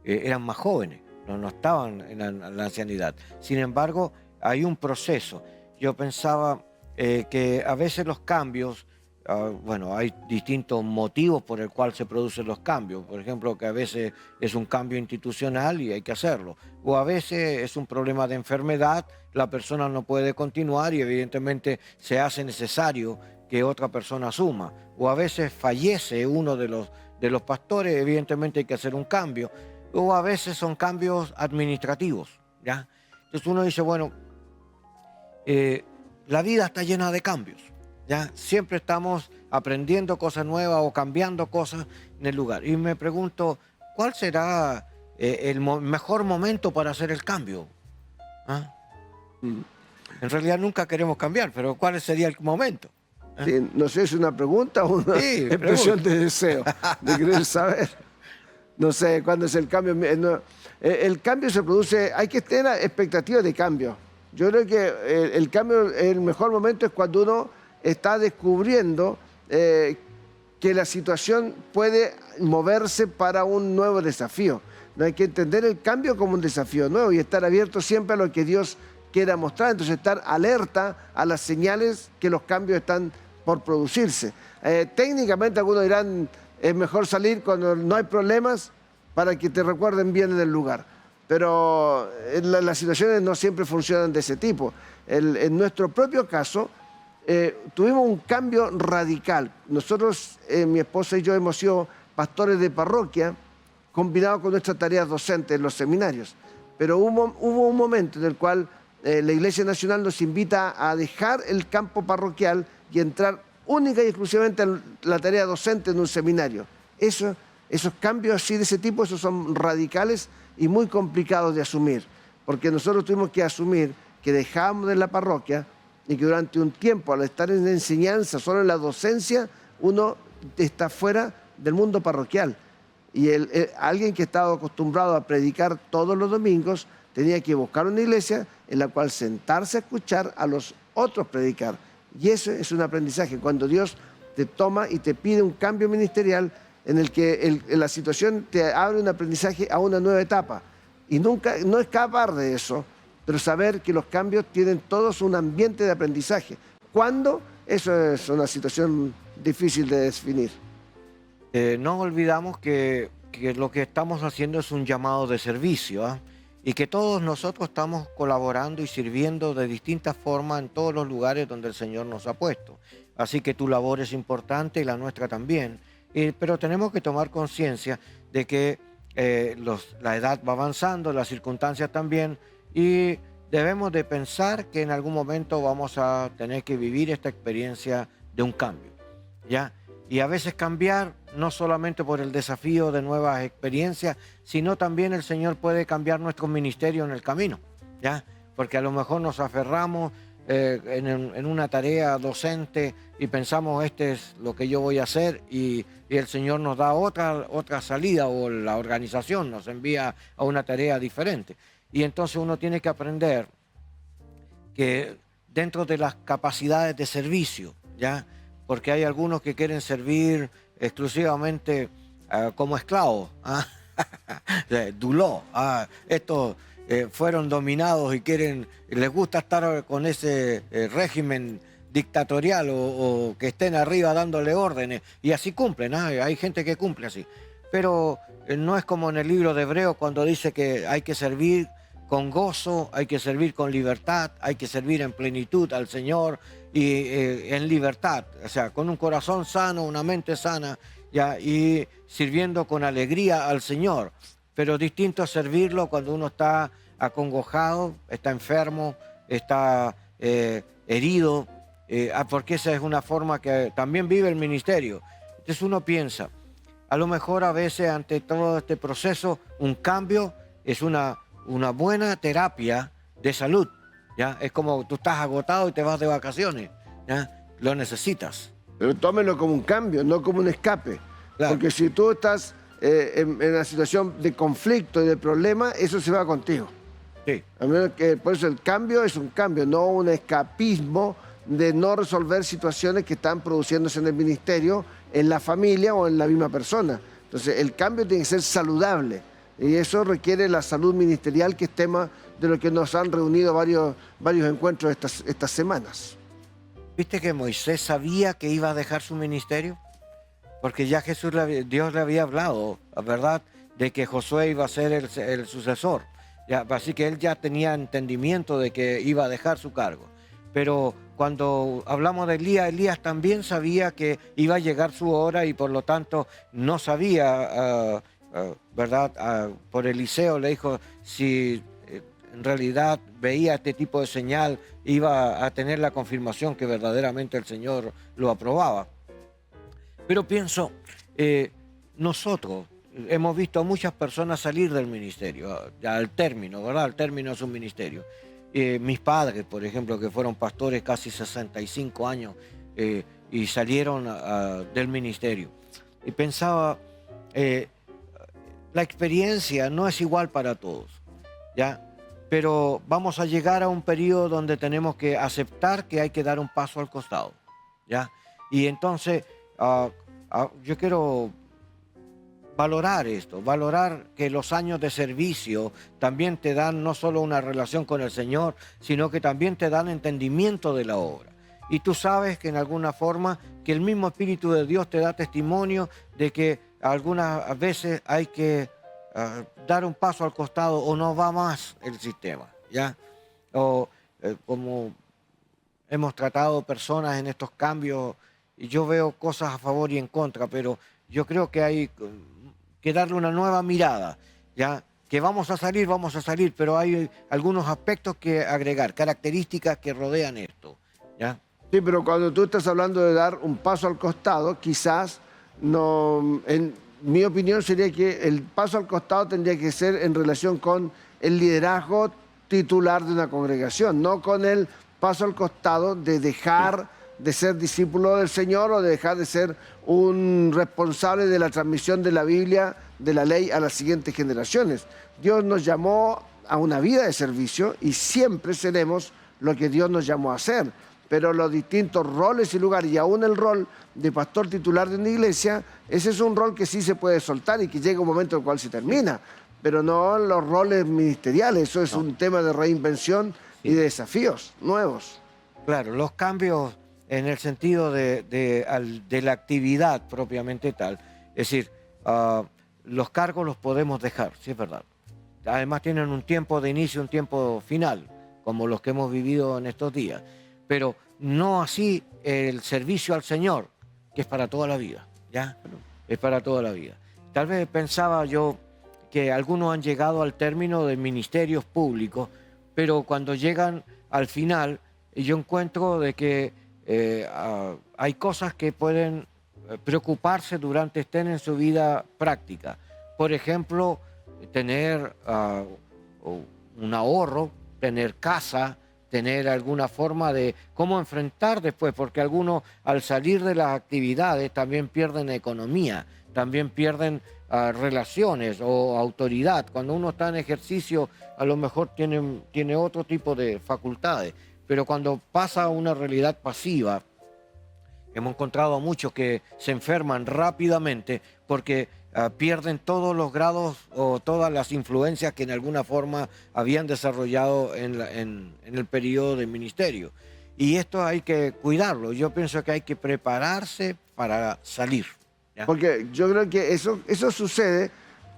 eran más jóvenes, no estaban en la ancianidad. Sin embargo, hay un proceso. Yo pensaba que a veces los cambios, hay distintos motivos por el cual se producen los cambios. Por ejemplo, que a veces es un cambio institucional y hay que hacerlo. O a veces es un problema de enfermedad, la persona no puede continuar y evidentemente se hace necesario que otra persona asuma. O a veces fallece uno de los pastores, evidentemente hay que hacer un cambio. O a veces son cambios administrativos, ¿ya? Entonces uno dice, bueno, la vida está llena de cambios, ¿ya? Siempre estamos aprendiendo cosas nuevas o cambiando cosas en el lugar. Y me pregunto, ¿cuál será el mejor momento para hacer el cambio? ¿Ah? En realidad nunca queremos cambiar, pero ¿cuál sería el momento? Sí, no sé, ¿es una pregunta o una expresión de deseo, de querer saber? No sé, ¿cuándo es el cambio? El cambio se produce, hay que tener expectativas de cambio. Yo creo que el cambio, el mejor momento es cuando uno está descubriendo que la situación puede moverse para un nuevo desafío. No hay que entender el cambio como un desafío nuevo y estar abierto siempre a lo que Dios quiera mostrar. Entonces estar alerta a las señales que los cambios están por producirse. Técnicamente algunos dirán, es mejor salir cuando no hay problemas para que te recuerden bien en el lugar. Pero las situaciones no siempre funcionan de ese tipo. En nuestro propio caso, tuvimos un cambio radical. Nosotros, mi esposa y yo, hemos sido pastores de parroquia, combinados con nuestras tareas docentes en los seminarios. Pero hubo un momento en el cual la Iglesia Nacional nos invita a dejar el campo parroquial y entrar única y exclusivamente en la tarea docente en un seminario. Esos cambios así de ese tipo, esos son radicales y muy complicados de asumir, porque nosotros tuvimos que asumir que dejábamos de la parroquia y que durante un tiempo, al estar en la enseñanza, solo en la docencia, uno está fuera del mundo parroquial. Y alguien que estaba acostumbrado a predicar todos los domingos tenía que buscar una iglesia en la cual sentarse a escuchar a los otros predicar. Y eso es un aprendizaje, cuando Dios te toma y te pide un cambio ministerial en el que la situación te abre un aprendizaje a una nueva etapa. Y nunca, no escapar de eso, pero saber que los cambios tienen todos un ambiente de aprendizaje. ¿Cuándo? Eso es una situación difícil de definir. No olvidamos que lo que estamos haciendo es un llamado de servicio, ¿ah? Y que todos nosotros estamos colaborando y sirviendo de distintas formas en todos los lugares donde el Señor nos ha puesto. Así que tu labor es importante y la nuestra también. Pero tenemos que tomar conciencia de que la edad va avanzando, las circunstancias también, y debemos de pensar que en algún momento vamos a tener que vivir esta experiencia de un cambio, ¿ya? Y a veces cambiar no solamente por el desafío de nuevas experiencias, sino también el Señor puede cambiar nuestro ministerio en el camino, ¿ya? Porque a lo mejor nos aferramos en una tarea docente y pensamos, este es lo que yo voy a hacer, y el Señor nos da otra salida, o la organización nos envía a una tarea diferente. Y entonces uno tiene que aprender que dentro de las capacidades de servicio, ¿ya? Porque hay algunos que quieren servir exclusivamente como esclavos, ¿ah? Duló, estos fueron dominados y les gusta estar con ese régimen dictatorial o que estén arriba dándole órdenes, y así cumplen, ¿ah? Hay gente que cumple así. Pero no es como en el libro de Hebreos cuando dice que hay que servir con gozo, hay que servir con libertad, hay que servir en plenitud al Señor y en libertad, o sea, con un corazón sano, una mente sana, ¿ya? Y sirviendo con alegría al Señor. Pero distinto es servirlo cuando uno está acongojado, está enfermo, está herido, porque esa es una forma que también vive el ministerio. Entonces uno piensa, a lo mejor a veces ante todo este proceso, un cambio es una buena terapia de salud, ¿ya? Es como tú estás agotado y te vas de vacaciones, ¿ya? Lo necesitas. Pero tómelo como un cambio, no como un escape. Claro. Porque si tú estás en una situación de conflicto y de problema, eso se va contigo. Sí. A menos que, por eso el cambio es un cambio, no un escapismo de no resolver situaciones que están produciéndose en el ministerio, en la familia o en la misma persona. Entonces, el cambio tiene que ser saludable. Y eso requiere la salud ministerial, que es tema de lo que nos han reunido varios encuentros estas semanas. ¿Viste que Moisés sabía que iba a dejar su ministerio? Porque ya Dios le había hablado, ¿verdad?, de que Josué iba a ser el sucesor. Ya, así que él ya tenía entendimiento de que iba a dejar su cargo. Pero cuando hablamos de Elías también sabía que iba a llegar su hora, y por lo tanto no sabía... ¿verdad? Por Eliseo le dijo, si en realidad veía este tipo de señal, iba a tener la confirmación que verdaderamente el Señor lo aprobaba. Pero pienso, nosotros hemos visto a muchas personas salir del ministerio, al término, ¿verdad? Al término de su ministerio. Mis padres, por ejemplo, que fueron pastores casi 65 años y salieron del ministerio. Y pensaba... la experiencia no es igual para todos, ¿ya? Pero vamos a llegar a un periodo donde tenemos que aceptar que hay que dar un paso al costado, ¿ya? Y entonces yo quiero valorar esto, valorar que los años de servicio también te dan no solo una relación con el Señor, sino que también te dan entendimiento de la obra. Y tú sabes que en alguna forma que el mismo Espíritu de Dios te da testimonio de que algunas veces hay que dar un paso al costado o no va más el sistema, ¿ya? O como hemos tratado personas en estos cambios, y yo veo cosas a favor y en contra, pero yo creo que hay que darle una nueva mirada, ¿ya? Que vamos a salir, pero hay algunos aspectos que agregar, características que rodean esto, ¿ya? Sí, pero cuando tú estás hablando de dar un paso al costado, quizás no, en mi opinión sería que el paso al costado tendría que ser en relación con el liderazgo titular de una congregación, no con el paso al costado de dejar de ser discípulo del Señor o de dejar de ser un responsable de la transmisión de la Biblia, de la ley a las siguientes generaciones. Dios nos llamó a una vida de servicio y siempre seremos lo que Dios nos llamó a hacer. Pero los distintos roles y lugares, y aún el rol de pastor titular de una iglesia, ese es un rol que sí se puede soltar y que llega un momento en el cual se termina, pero no los roles ministeriales. Eso es un tema de reinvención y de desafíos nuevos. Claro, los cambios en el sentido de la actividad propiamente tal. Es decir, los cargos los podemos dejar, sí es verdad. Además tienen un tiempo de inicio y un tiempo final, como los que hemos vivido en estos días. Pero no así el servicio al Señor, que es para toda la vida, ¿ya? Es para toda la vida. Tal vez pensaba yo que algunos han llegado al término de ministerios públicos, pero cuando llegan al final, yo encuentro de que hay cosas que pueden preocuparse durante estén en su vida práctica. Por ejemplo, tener un ahorro, tener casa, tener alguna forma de cómo enfrentar después, porque algunos al salir de las actividades también pierden economía, también pierden relaciones o autoridad. Cuando uno está en ejercicio a lo mejor tiene otro tipo de facultades, pero cuando pasa a una realidad pasiva, hemos encontrado a muchos que se enferman rápidamente porque pierden todos los grados o todas las influencias que en alguna forma habían desarrollado en el periodo del ministerio. Y esto hay que cuidarlo. Yo pienso que hay que prepararse para salir, ¿ya? Porque yo creo que eso sucede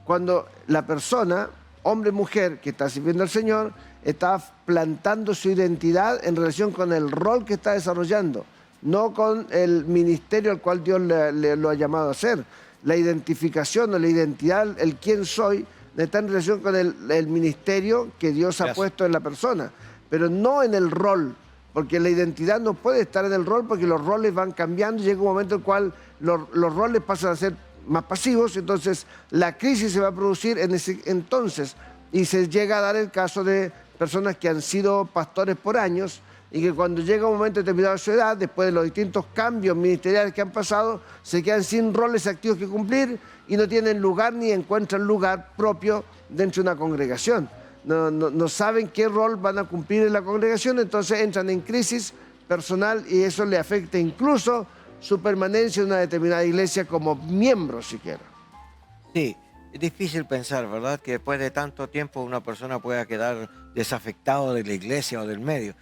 cuando la persona, hombre o mujer, que está sirviendo al Señor, está plantando su identidad en relación con el rol que está desarrollando, no con el ministerio al cual Dios lo ha llamado a hacer. La identificación o la identidad, el quién soy, está en relación con el ministerio que Dios ha puesto en la persona, pero no en el rol, porque la identidad no puede estar en el rol porque los roles van cambiando y llega un momento en el cual los roles pasan a ser más pasivos, entonces la crisis se va a producir en ese entonces y se llega a dar el caso de personas que han sido pastores por años y que cuando llega un momento determinado de su edad, después de los distintos cambios ministeriales que han pasado, se quedan sin roles activos que cumplir y no tienen lugar ni encuentran lugar propio dentro de una congregación. No saben qué rol van a cumplir en la congregación, entonces entran en crisis personal y eso le afecta incluso su permanencia en una determinada iglesia como miembro siquiera. Sí, es difícil pensar, ¿verdad?, que después de tanto tiempo una persona pueda quedar desafectado de la iglesia o del medio.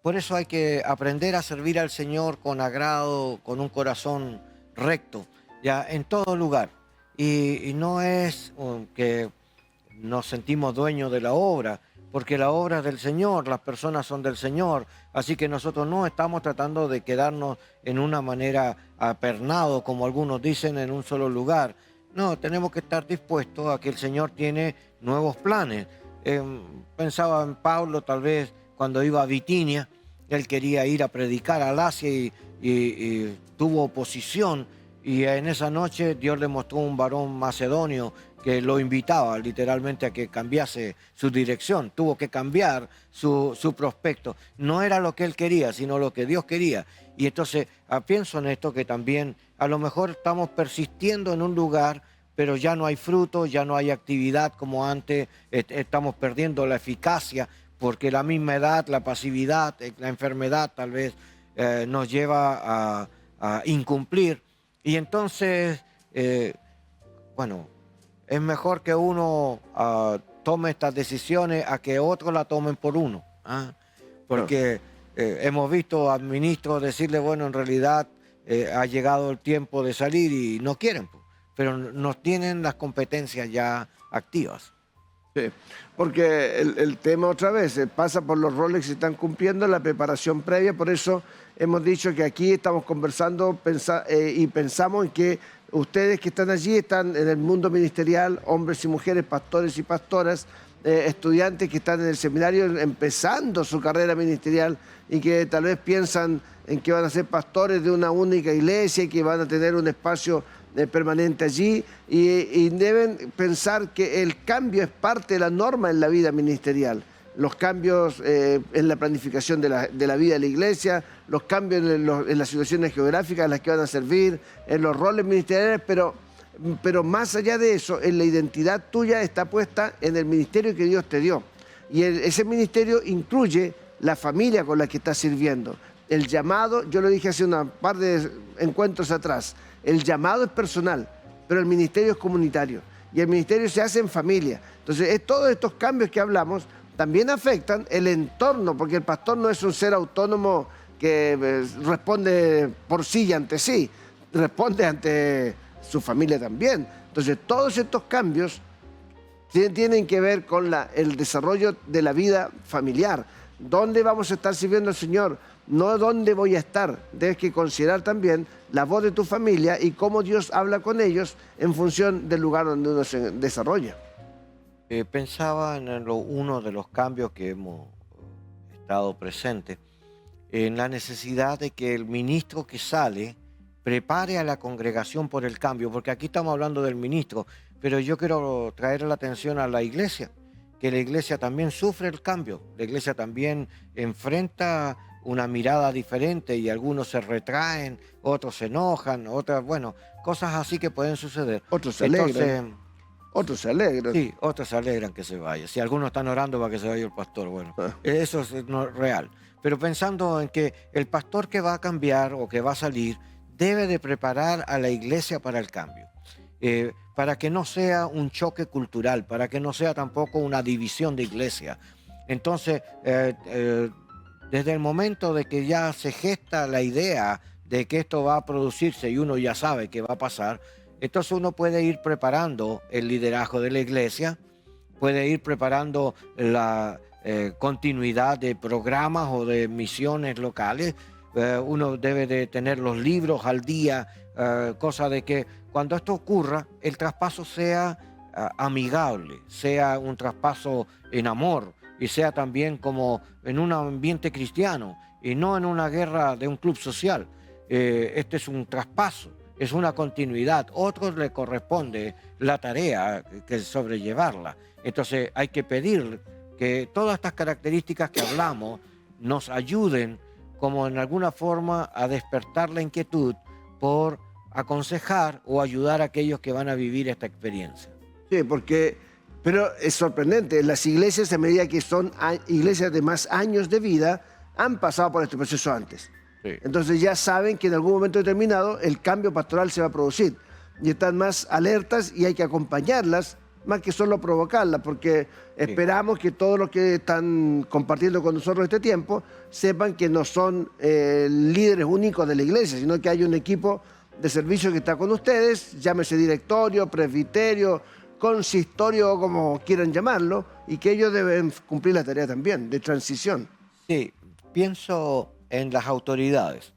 Por eso hay que aprender a servir al Señor con agrado, con un corazón recto, ya en todo lugar. Y no es que nos sentimos dueños de la obra, porque la obra es del Señor, las personas son del Señor, así que nosotros no estamos tratando de quedarnos en una manera apernado, como algunos dicen, en un solo lugar. No, tenemos que estar dispuestos a que el Señor tiene nuevos planes. Pensaba en Pablo, tal vez, cuando iba a Bitinia, él quería ir a predicar al Asia y tuvo oposición. Y en esa noche Dios le mostró un varón macedonio que lo invitaba literalmente a que cambiase su dirección. Tuvo que cambiar su prospecto. No era lo que él quería, sino lo que Dios quería. Y entonces pienso en esto, que también a lo mejor estamos persistiendo en un lugar, pero ya no hay fruto, ya no hay actividad como antes, estamos perdiendo la eficacia, porque la misma edad, la pasividad, la enfermedad tal vez nos lleva a incumplir. Y entonces, bueno, es mejor que uno tome estas decisiones a que otros la tomen por uno. Porque hemos visto a ministros decirle, bueno, en realidad ha llegado el tiempo de salir y no quieren, pero no tienen las competencias ya activas. Sí, porque el tema otra vez pasa por los roles que se están cumpliendo, la preparación previa, por eso hemos dicho que aquí estamos conversando y pensamos en que ustedes que están allí están en el mundo ministerial, hombres y mujeres, pastores y pastoras, estudiantes que están en el seminario empezando su carrera ministerial y que tal vez piensan en que van a ser pastores de una única iglesia y que van a tener un espacio permanente allí y deben pensar que el cambio es parte de la norma en la vida ministerial. Los cambios en la planificación de la vida de la iglesia, los cambios en las situaciones geográficas en las que van a servir, en los roles ministeriales, pero más allá de eso, en la identidad tuya está puesta en el ministerio que Dios te dio. Y ese ministerio incluye la familia con la que estás sirviendo. El llamado, yo lo dije hace un par de encuentros atrás, el llamado es personal, pero el ministerio es comunitario. Y el ministerio se hace en familia. Entonces, todos estos cambios que hablamos también afectan el entorno, porque el pastor no es un ser autónomo que responde por sí y ante sí, responde ante su familia también. Entonces, todos estos cambios tienen que ver con el desarrollo de la vida familiar. ¿Dónde vamos a estar sirviendo al Señor? No dónde voy a estar. Debes que considerar también la voz de tu familia y cómo Dios habla con ellos en función del lugar donde uno se desarrolla. Pensaba en uno de los cambios que hemos estado presentes, en la necesidad de que el ministro que sale prepare a la congregación por el cambio, porque aquí estamos hablando del ministro, pero yo quiero traer la atención a la iglesia, que la iglesia también sufre el cambio, la iglesia también enfrenta una mirada diferente y algunos se retraen, otros se enojan, otras, bueno, cosas así que pueden suceder. Otros se alegran. Otros se alegran. Sí, otros se alegran que se vaya. Si algunos están orando para que se vaya el pastor, bueno, eso es no, real. Pero pensando en que el pastor que va a cambiar o que va a salir debe de preparar a la iglesia para el cambio, para que no sea un choque cultural, para que no sea tampoco una división de iglesia. Entonces, desde el momento de que ya se gesta la idea de que esto va a producirse y uno ya sabe que va a pasar, entonces uno puede ir preparando el liderazgo de la iglesia, puede ir preparando la continuidad de programas o de misiones locales. Uno debe de tener los libros al día, cosa de que cuando esto ocurra, el traspaso sea amigable, sea un traspaso en amor y sea también como en un ambiente cristiano y no en una guerra de un club social. Este es un traspaso. Es una continuidad, otros le corresponde la tarea que sobrellevarla. Entonces hay que pedir que todas estas características que hablamos nos ayuden como en alguna forma a despertar la inquietud por aconsejar o ayudar a aquellos que van a vivir esta experiencia. Sí, pero es sorprendente, las iglesias, a medida que son iglesias de más años de vida, han pasado por este proceso antes. Sí. Entonces ya saben que en algún momento determinado el cambio pastoral se va a producir y están más alertas y hay que acompañarlas más que solo provocarlas, porque esperamos que todos los que están compartiendo con nosotros este tiempo sepan que no son líderes únicos de la iglesia, sino que hay un equipo de servicio que está con ustedes, llámese directorio, presbiterio, consistorio, como quieran llamarlo, y que ellos deben cumplir la tarea también de transición. Sí, pienso en las autoridades.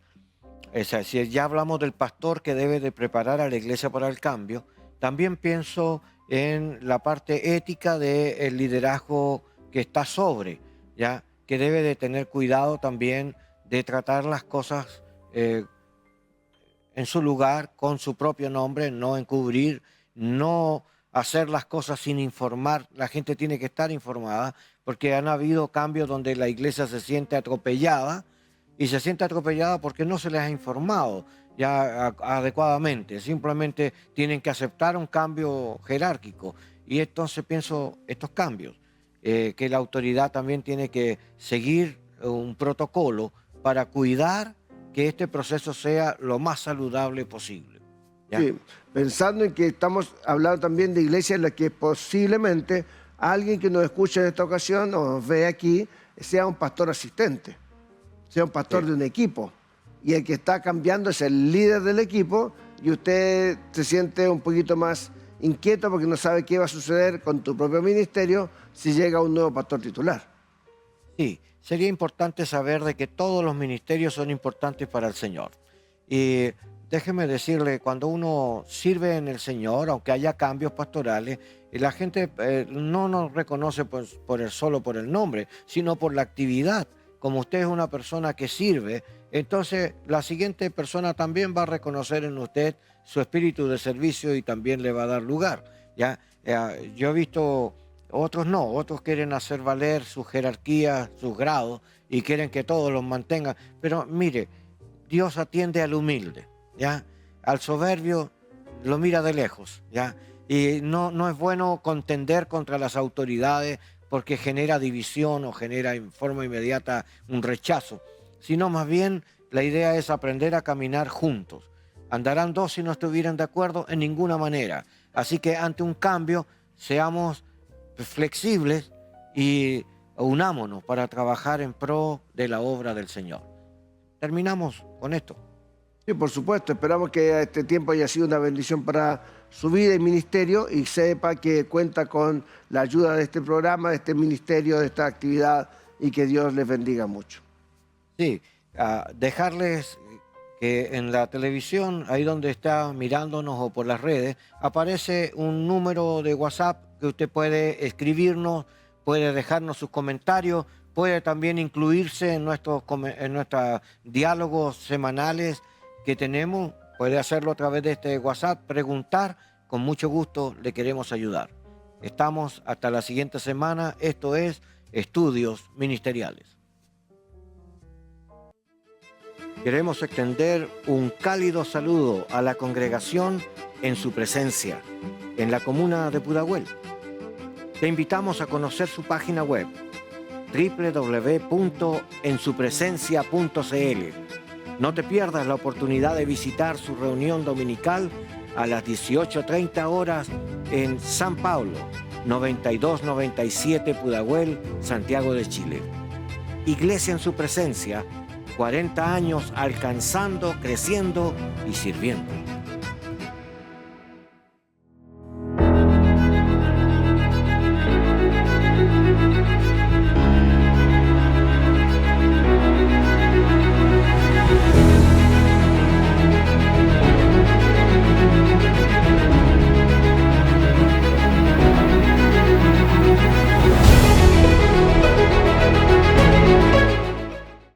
O sea, si ya hablamos del pastor que debe de preparar a la iglesia para el cambio, también pienso en la parte ética del liderazgo que está sobre, ¿ya? Que debe de tener cuidado también de tratar las cosas en su lugar, con su propio nombre, no encubrir, no hacer las cosas sin informar. La gente tiene que estar informada, porque han habido cambios donde la iglesia se siente atropellada, y se siente atropellada porque no se les ha informado ya adecuadamente. Simplemente tienen que aceptar un cambio jerárquico. Y entonces pienso estos cambios, que la autoridad también tiene que seguir un protocolo para cuidar que este proceso sea lo más saludable posible. ¿Ya? Sí, pensando en que estamos hablando también de iglesias en las que posiblemente alguien que nos escuche en esta ocasión o nos ve aquí sea un pastor asistente, sea un pastor de un equipo, y el que está cambiando es el líder del equipo, y usted se siente un poquito más inquieto porque no sabe qué va a suceder con tu propio ministerio si llega un nuevo pastor titular. Sí, sería importante saber de que todos los ministerios son importantes para el Señor. Y déjeme decirle, cuando uno sirve en el Señor, aunque haya cambios pastorales, la gente no nos reconoce solo por el nombre, sino por la actividad. Como usted es una persona que sirve, entonces la siguiente persona también va a reconocer en usted su espíritu de servicio y también le va a dar lugar. ¿Ya? Yo he visto, otros no, otros quieren hacer valer su jerarquía, sus grados, y quieren que todos los mantengan. Pero mire, Dios atiende al humilde, ¿ya? Al soberbio lo mira de lejos, ¿ya? Y no es bueno contender contra las autoridades, porque genera división o genera en forma inmediata un rechazo, sino más bien la idea es aprender a caminar juntos. ¿Andarán dos si no estuvieran de acuerdo? En ninguna manera. Así que ante un cambio, seamos flexibles y unámonos para trabajar en pro de la obra del Señor. terminamos con esto. Sí, por supuesto. Esperamos que este tiempo haya sido una bendición para su vida y ministerio y sepa que cuenta con la ayuda de este programa, de este ministerio, de esta actividad y que Dios les bendiga mucho. Sí, dejarles que en la televisión, ahí donde está mirándonos o por las redes, aparece un número de WhatsApp que usted puede escribirnos, puede dejarnos sus comentarios, puede también incluirse en nuestros diálogos semanales que tenemos, puede hacerlo a través de este WhatsApp, preguntar, con mucho gusto le queremos ayudar. Estamos hasta la siguiente semana, esto es Estudios Ministeriales. Queremos extender un cálido saludo a la congregación en su presencia, en la comuna de Pudahuel. Te invitamos a conocer su página web, www.ensupresencia.cl. No te pierdas la oportunidad de visitar su reunión dominical a las 18:30 horas en San Pablo, 9297 Pudahuel, Santiago de Chile. Iglesia en su presencia, 40 años alcanzando, creciendo y sirviendo.